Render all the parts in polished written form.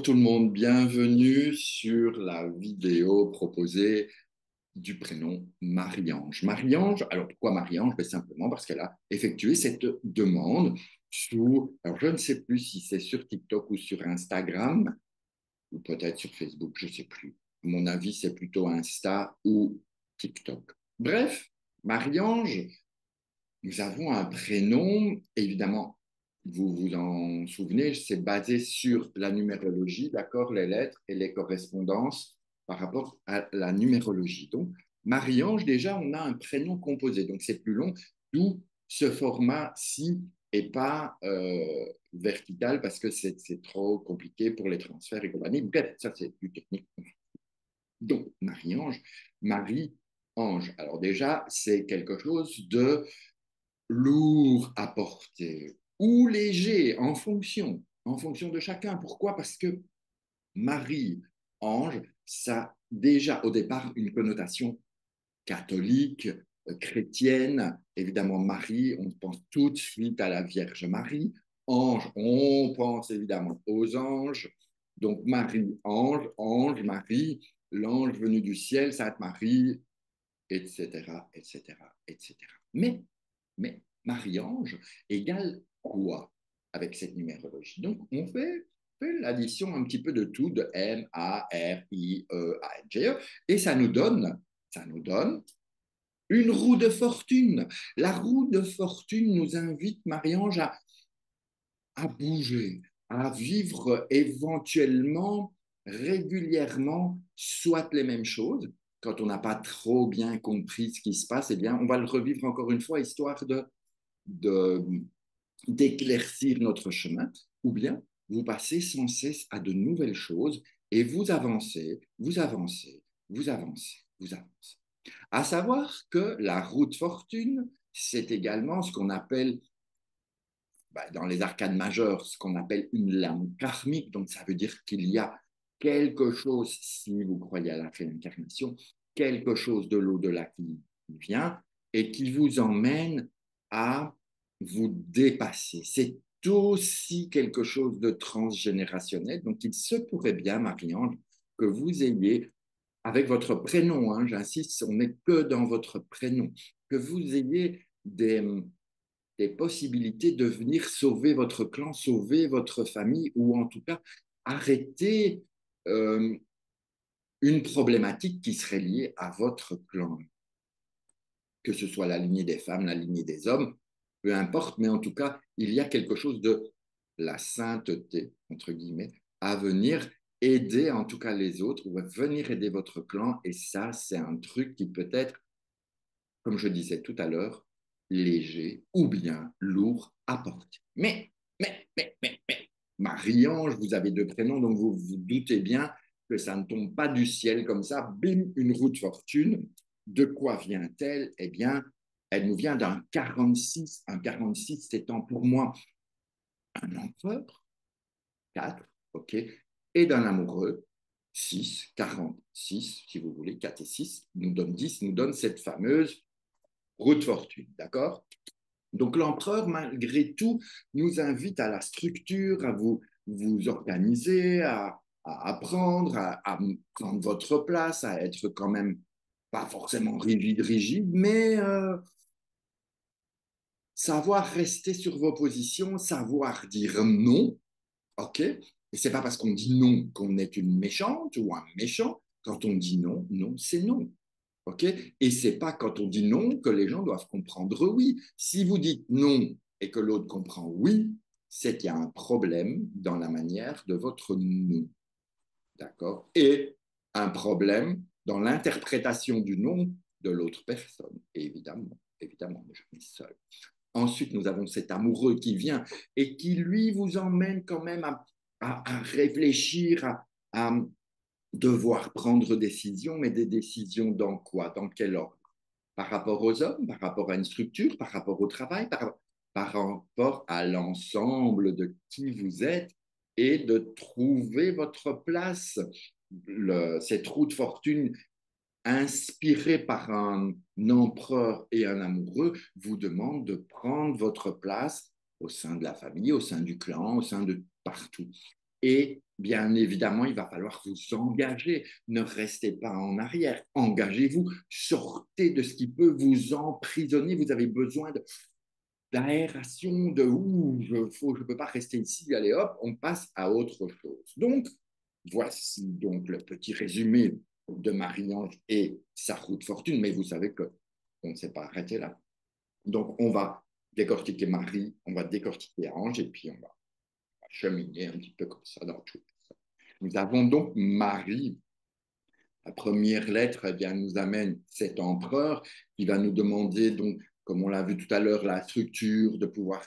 tout le monde, bienvenue sur la vidéo proposée du prénom Marie-Ange. Marie-Ange, alors pourquoi Marie-Ange? Simplement parce qu'elle a effectué cette demande alors je ne sais plus si c'est sur TikTok ou sur Instagram, ou peut-être sur Facebook, je ne sais plus. À mon avis, c'est plutôt Insta ou TikTok. Bref, Marie-Ange, nous avons un prénom, évidemment, vous vous en souvenez, c'est basé sur la numérologie, d'accord, les lettres et les correspondances par rapport à la numérologie. Donc, Marie-Ange, déjà, on a un prénom composé, donc c'est plus long, d'où ce format-ci et pas vertical parce que c'est trop compliqué pour les transferts et compagnie. Bref, ça, c'est plus technique. Donc, Marie-Ange, Marie-Ange. Alors déjà, c'est quelque chose de lourd à porter ou léger en fonction de chacun. Pourquoi? Parce que Marie, ange, ça a déjà au départ une connotation catholique, chrétienne. Évidemment, Marie, on pense tout de suite à la Vierge Marie. Ange, on pense évidemment aux anges. Donc Marie, ange, ange, Marie, l'ange venu du ciel, Sainte Marie, etc., etc., etc. Mais Marie-Ange égale quoi avec cette numérologie? Donc, fait l'addition un petit peu de tout, de M, A, R, I, E, A, N, G, E, et ça nous donne une roue de fortune. La roue de fortune nous invite, Marie-Ange, à bouger, à vivre éventuellement, régulièrement, soit les mêmes choses. Quand on n'a pas trop bien compris ce qui se passe, eh bien, on va le revivre encore une fois, histoire de, d'éclaircir notre chemin, ou bien vous passez sans cesse à de nouvelles choses et vous avancez, vous avancez, vous avancez, vous avancez. À savoir que la route fortune, c'est également ce qu'on appelle dans les arcanes majeures, ce qu'on appelle une lame karmique. Donc, ça veut dire qu'il y a quelque chose, si vous croyez à la réincarnation, quelque chose de l'au-delà qui vient et qui vous emmène à vous dépasser. C'est aussi quelque chose de transgénérationnel. Donc, il se pourrait bien, Marie-Ange, que vous ayez, avec votre prénom, hein, j'insiste, on n'est que dans votre prénom, que vous ayez des possibilités de venir sauver votre clan, sauver votre famille, ou en tout cas arrêter euh, une problématique qui serait liée à votre clan, que ce soit la lignée des femmes, la lignée des hommes, peu importe, mais en tout cas, il y a quelque chose de la sainteté, entre guillemets, à venir aider en tout cas les autres, ou à venir aider votre clan, et ça, c'est un truc qui peut être, comme je disais tout à l'heure, léger ou bien lourd à porter. Mais, Marie-Ange, vous avez deux prénoms, donc vous vous doutez bien que ça ne tombe pas du ciel comme ça, bim, une roue de fortune. De quoi vient-elle? Eh bien, elle nous vient d'un 46. Un 46, c'est pour moi un empereur, 4, ok, et d'un amoureux, 6, 46, si vous voulez, 4 et 6, nous donne 10, nous donne cette fameuse roue de fortune, d'accord? Donc l'empereur, malgré tout, nous invite à la structure, à vous organiser, à apprendre, à prendre votre place, à être quand même pas forcément rigide, mais savoir rester sur vos positions, savoir dire non, ok? Et c'est pas parce qu'on dit non qu'on est une méchante ou un méchant. Quand on dit non, non, c'est non. OK? Et c'est pas quand on dit non que les gens doivent comprendre oui. Si vous dites non et que l'autre comprend oui, c'est qu'il y a un problème dans la manière de votre non. D'accord? Et un problème dans l'interprétation du non de l'autre personne. Et évidemment, évidemment, je suis seul. Ensuite, nous avons cet amoureux qui vient et qui, lui, vous emmène quand même à réfléchir, à devoir prendre des décisions, mais des décisions dans quoi? Dans quel ordre? Par rapport aux hommes, par rapport à une structure, par rapport au travail, par rapport à l'ensemble de qui vous êtes et de trouver votre place. Cette roue de fortune inspirée par un empereur et un amoureux vous demande de prendre votre place au sein de la famille, au sein du clan, au sein de partout. Et bien évidemment, il va falloir vous engager. Ne restez pas en arrière. Engagez-vous. Sortez de ce qui peut vous emprisonner. Vous avez besoin d'aération, de ouh, je ne peux pas rester ici. Allez hop, on passe à autre chose. Donc, voici donc le petit résumé de Marie-Ange et sa route fortune. Mais vous savez qu'on ne s'est pas arrêté là. Donc, on va décortiquer Marie, on va décortiquer Ange et puis on va cheminer un petit peu comme ça dans tout ça. Nous avons donc Marie. La première lettre, eh bien, nous amène cet empereur qui va nous demander, donc, comme on l'a vu tout à l'heure, la structure, de pouvoir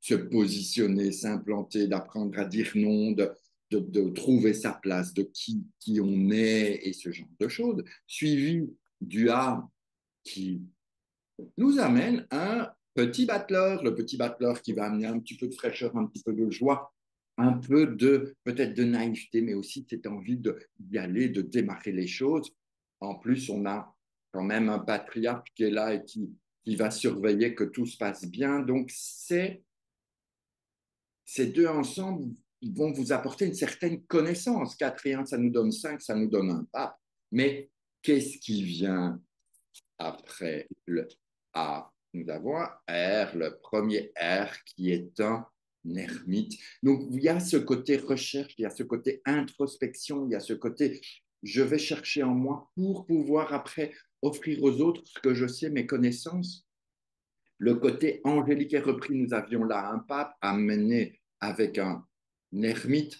se positionner, s'implanter, d'apprendre à dire non, de trouver sa place, de qui on est et ce genre de choses, suivi du A qui nous amène un petit battleur, le petit battleur qui va amener un petit peu de fraîcheur, un petit peu de joie, un peu de peut-être de naïveté, mais aussi cette envie d'y aller, de démarrer les choses. En plus, on a quand même un patriarche qui est là et qui va surveiller que tout se passe bien. Donc, ces deux ensemble vont vous apporter une certaine connaissance. 4 et 1, ça nous donne 5, ça nous donne un pape. Mais qu'est-ce qui vient après le A? Nous avons un R, le premier R qui est un ermite. Donc, il y a ce côté recherche, il y a ce côté introspection, il y a ce côté je vais chercher en moi pour pouvoir après offrir aux autres ce que je sais, mes connaissances. Le côté angélique est repris. Nous avions là un pape amené avec un ermite.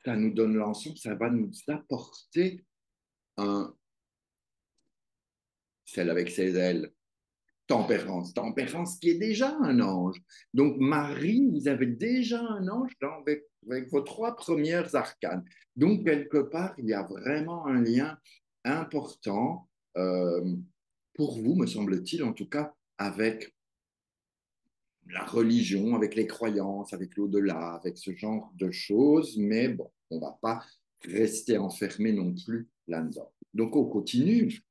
Ça nous donne l'ensemble, ça va nous apporter un, celle avec ses ailes, tempérance. Tempérance qui est déjà un ange. Donc, Marie, vous avez déjà un ange avec vos 3 premières arcanes. Donc, quelque part, il y a vraiment un lien important euh, pour vous, me semble-t-il, en tout cas, avec la religion, avec les croyances, avec l'au-delà, avec ce genre de choses. Mais bon, on ne va pas rester enfermé non plus là-dedans. Donc, on continue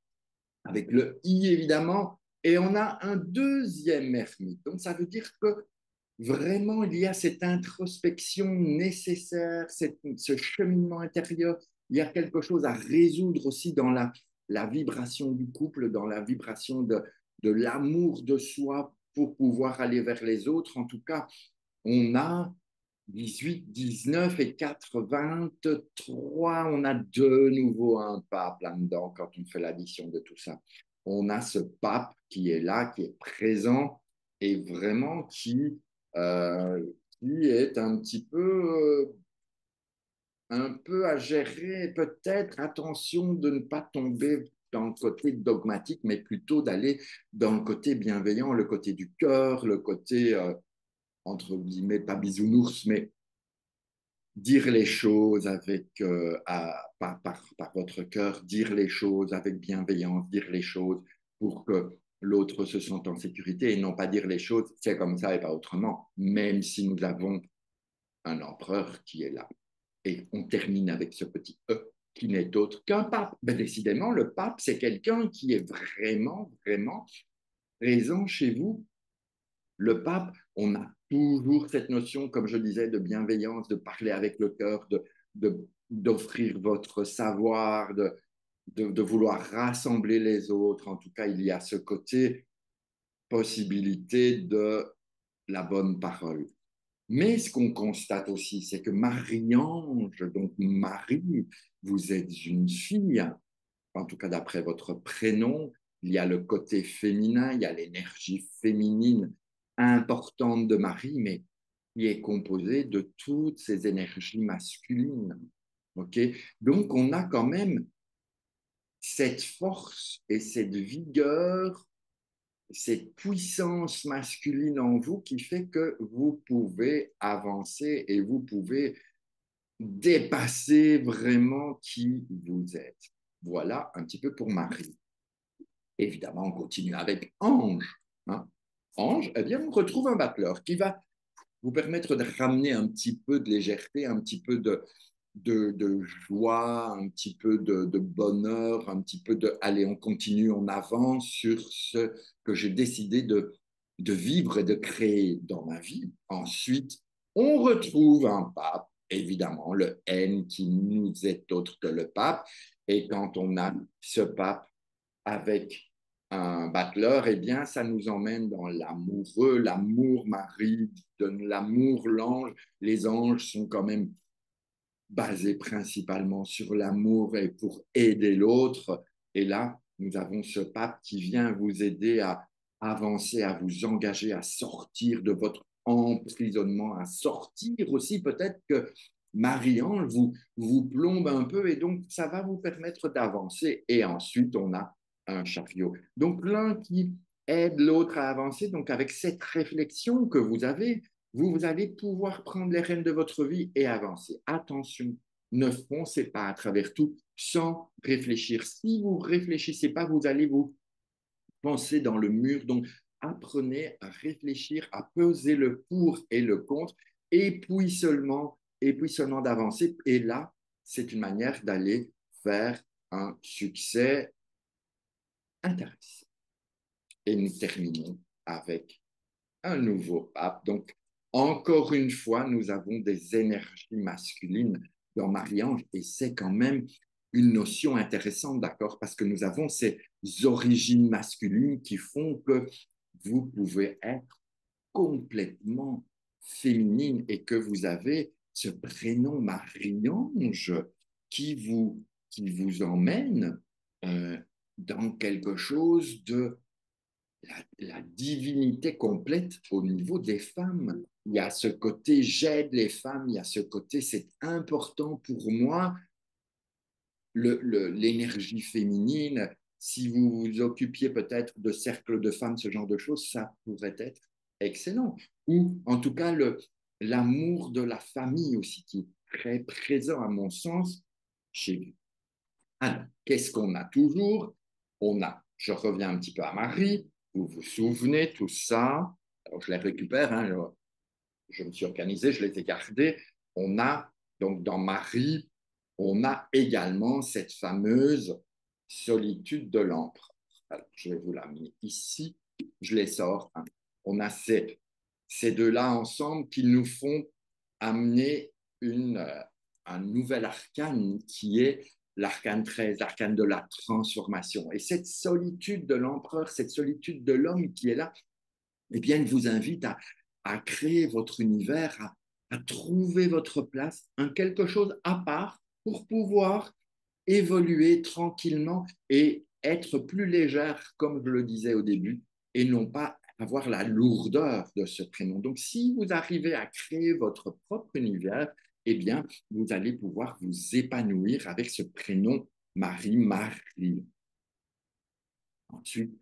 avec le I, évidemment, et on a un deuxième ermite. Donc, ça veut dire que vraiment, il y a cette introspection nécessaire, ce cheminement intérieur. Il y a quelque chose à résoudre aussi dans la vibration du couple, dans la vibration de l'amour de soi pour pouvoir aller vers les autres. En tout cas, on a 18, 19 et 4, 23. On a de nouveau un pape là-dedans quand on fait l'addition de tout ça. On a ce pape qui est là, qui est présent et vraiment euh, qui est un peu à gérer. Peut-être attention de ne pas tomber dans le côté dogmatique, mais plutôt d'aller dans le côté bienveillant, le côté du cœur, le côté, entre guillemets, pas bisounours, mais dire les choses par votre cœur, dire les choses avec bienveillance, dire les choses pour que l'autre se sente en sécurité et non pas dire les choses, c'est comme ça et pas autrement, même si nous avons un empereur qui est là. Et on termine avec ce petit E qui n'est autre qu'un pape. Ben, décidément, le pape, c'est quelqu'un qui est vraiment, vraiment présent chez vous. Le pape, on a toujours cette notion, comme je disais, de bienveillance, de parler avec le cœur, d'offrir votre savoir, de vouloir rassembler les autres. En tout cas, il y a ce côté possibilité de la bonne parole. Mais ce qu'on constate aussi, c'est que Marie-Ange, donc Marie, vous êtes une fille, en tout cas d'après votre prénom, il y a le côté féminin, il y a l'énergie féminine importante de Marie, mais qui est composée de toutes ces énergies masculines. Okay. Donc, on a quand même cette force et cette vigueur, cette puissance masculine en vous qui fait que vous pouvez avancer et vous pouvez dépasser vraiment qui vous êtes. Voilà un petit peu pour Marie. Évidemment, on continue avec Ange. Hein. Ange, eh bien, on retrouve un battleur qui va vous permettre de ramener un petit peu de légèreté, un petit peu de joie, un petit peu de bonheur, un petit peu de allez, on continue, on avance sur ce que j'ai décidé de vivre et de créer dans ma vie. Ensuite, on retrouve un pape évidemment le N qui nous est autre que le pape. Et quand on a ce pape avec un battleur, eh bien, ça nous emmène dans l'amoureux, l'amour Marie, donne l'amour l'ange. Les anges sont quand même basés principalement sur l'amour et pour aider l'autre. Et là, nous avons ce pape qui vient vous aider à avancer, à vous engager, à sortir de votre emprisonnement, à sortir aussi peut-être que Marie-Ange vous plombe un peu et donc ça va vous permettre d'avancer. Et ensuite, on a un chariot. Donc l'un qui aide l'autre à avancer, donc avec cette réflexion que vous avez, vous allez pouvoir prendre les rênes de votre vie et avancer. Attention, ne foncez pas à travers tout sans réfléchir. Si vous ne réfléchissez pas, vous allez vous penser dans le mur. Donc, apprenez à réfléchir, à peser le pour et le contre, et puis seulement d'avancer. Et là, c'est une manière d'aller vers un succès intéressant. Et nous terminons avec un nouveau pape. Donc, encore une fois, nous avons des énergies masculines dans Marie-Ange et c'est quand même une notion intéressante, d'accord? Parce que nous avons ces origines masculines qui font que vous pouvez être complètement féminine et que vous avez ce prénom Marie-Ange qui qui vous emmène euh, dans quelque chose de la divinité complète au niveau des femmes. Il y a ce côté j'aide les femmes, il y a ce côté c'est important pour moi, l'énergie féminine. Si vous vous occupiez peut-être de cercles de femmes, ce genre de choses, ça pourrait être excellent. Ou en tout cas, l'amour de la famille aussi, qui est très présent à mon sens chez vous. Alors, qu'est-ce qu'on a toujours? On a, je reviens un petit peu à Marie, vous vous souvenez, tout ça. Alors, je les récupère, hein, je me suis organisé, je les ai gardés. On a, donc, dans Marie, on a également cette fameuse solitude de l'empereur. Alors, je vais vous la mettre ici, je les sors, hein. On a ces deux-là ensemble qui nous font amener un nouvel arcane qui est l'arcane 13, l'arcane de la transformation. Et cette solitude de l'empereur, cette solitude de l'homme qui est là, eh bien, il vous invite à créer votre univers, à trouver votre place, un quelque chose à part pour pouvoir évoluer tranquillement et être plus légère, comme je le disais au début, et non pas avoir la lourdeur de ce prénom. Donc, si vous arrivez à créer votre propre univers, eh bien, vous allez pouvoir vous épanouir avec ce prénom Marie. Ensuite,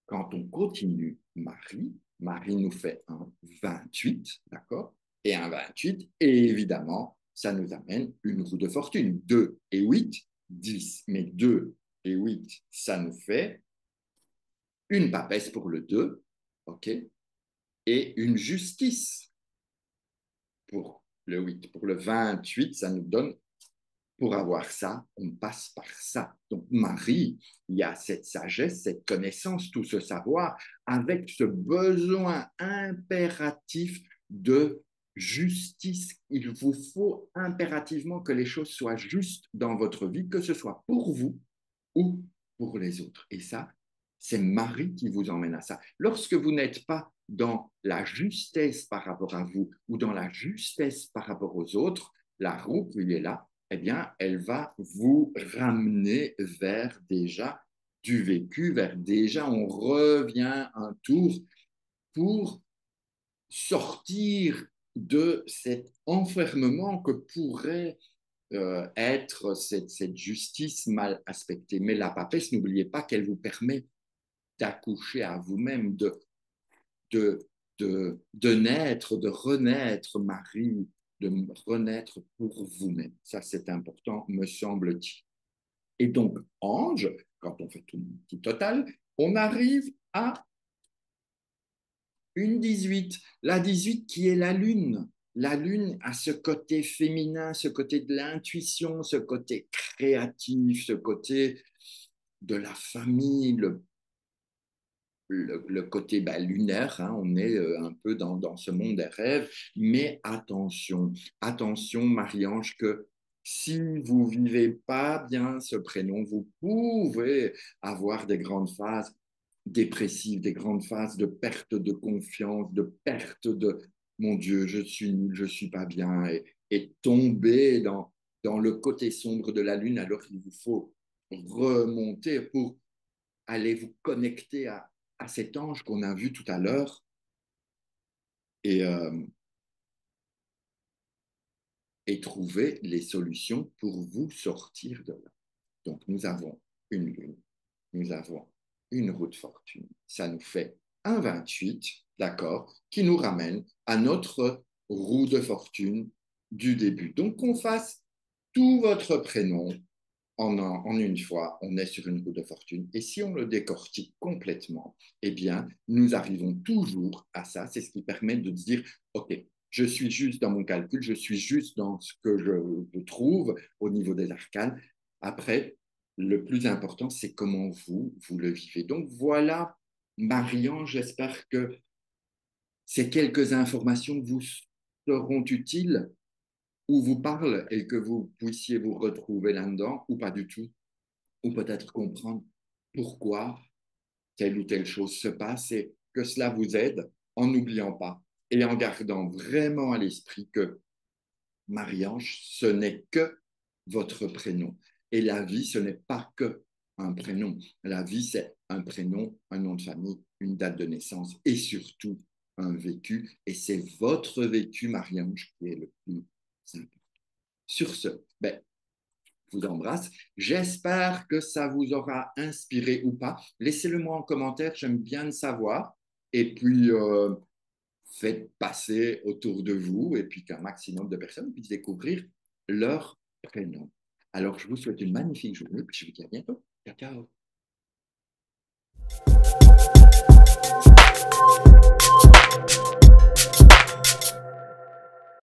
quand on continue Marie nous fait un 28, d'accord? Et un 28, et évidemment, ça nous amène une roue de fortune. 2 et 8, 10. Mais 2 et 8, ça nous fait une papesse pour le 2, ok? Et une justice pour le 8. Pour le 28, ça nous donne pour avoir ça, on passe par ça. Donc, Marie, il y a cette sagesse, cette connaissance, tout ce savoir, avec ce besoin impératif de justice. Il vous faut impérativement que les choses soient justes dans votre vie, que ce soit pour vous ou pour les autres. Et ça, c'est Marie qui vous emmène à ça. Lorsque vous n'êtes pas dans la justesse par rapport à vous ou dans la justesse par rapport aux autres, la roue qui est là, eh bien, elle va vous ramener vers déjà du vécu, vers déjà, on revient un tour pour sortir de cet enfermement que pourrait être cette justice mal aspectée. Mais la papesse, n'oubliez pas qu'elle vous permet d'accoucher à vous-même, de, de naître, de renaître, Marie, de renaître pour vous-même. Ça, c'est important, me semble-t-il. Et donc, ange, quand on fait tout le petit total, on arrive à une 18. La 18 qui est la lune. La lune a ce côté féminin, ce côté de l'intuition, ce côté créatif, ce côté de la famille, le côté lunaire, hein, on est un peu dans ce monde des rêves, mais attention Marie-Ange, que si vous ne vivez pas bien ce prénom, vous pouvez avoir des grandes phases dépressives, des grandes phases de perte de confiance, de perte de mon Dieu, je suis nul, je ne suis pas bien, et tomber dans le côté sombre de la lune, alors il vous faut remonter pour aller vous connecter à cet ange qu'on a vu tout à l'heure et, euh, et trouver les solutions pour vous sortir de là. Donc, nous avons une lune, nous avons une roue de fortune. Ça nous fait un 28, d'accord, qui nous ramène à notre roue de fortune du début. Donc, qu'on fasse tout votre prénom, en une fois, on est sur une roue de fortune. Et si on le décortique complètement, eh bien, nous arrivons toujours à ça. C'est ce qui permet de dire, OK, je suis juste dans mon calcul, je suis juste dans ce que je trouve au niveau des arcanes. Après, le plus important, c'est comment vous le vivez. Donc voilà, Marian, j'espère que ces quelques informations vous seront utiles ou vous parlent et que vous puissiez vous retrouver là-dedans ou pas du tout, ou peut-être comprendre pourquoi telle ou telle chose se passe et que cela vous aide en n'oubliant pas et en gardant vraiment à l'esprit que Marie-Ange, ce n'est que votre prénom. Et la vie, ce n'est pas que un prénom. La vie, c'est un prénom, un nom de famille, une date de naissance et surtout un vécu. Et c'est votre vécu, Marie-Ange, qui est le plus important. Sur ce, je vous embrasse. J'espère que ça vous aura inspiré ou pas. Laissez-le moi en commentaire, j'aime bien le savoir. Et puis, faites passer autour de vous et puis qu'un maximum de personnes puissent découvrir leur prénom. Alors, je vous souhaite une magnifique journée, puis je vous dis à bientôt. Ciao, ciao.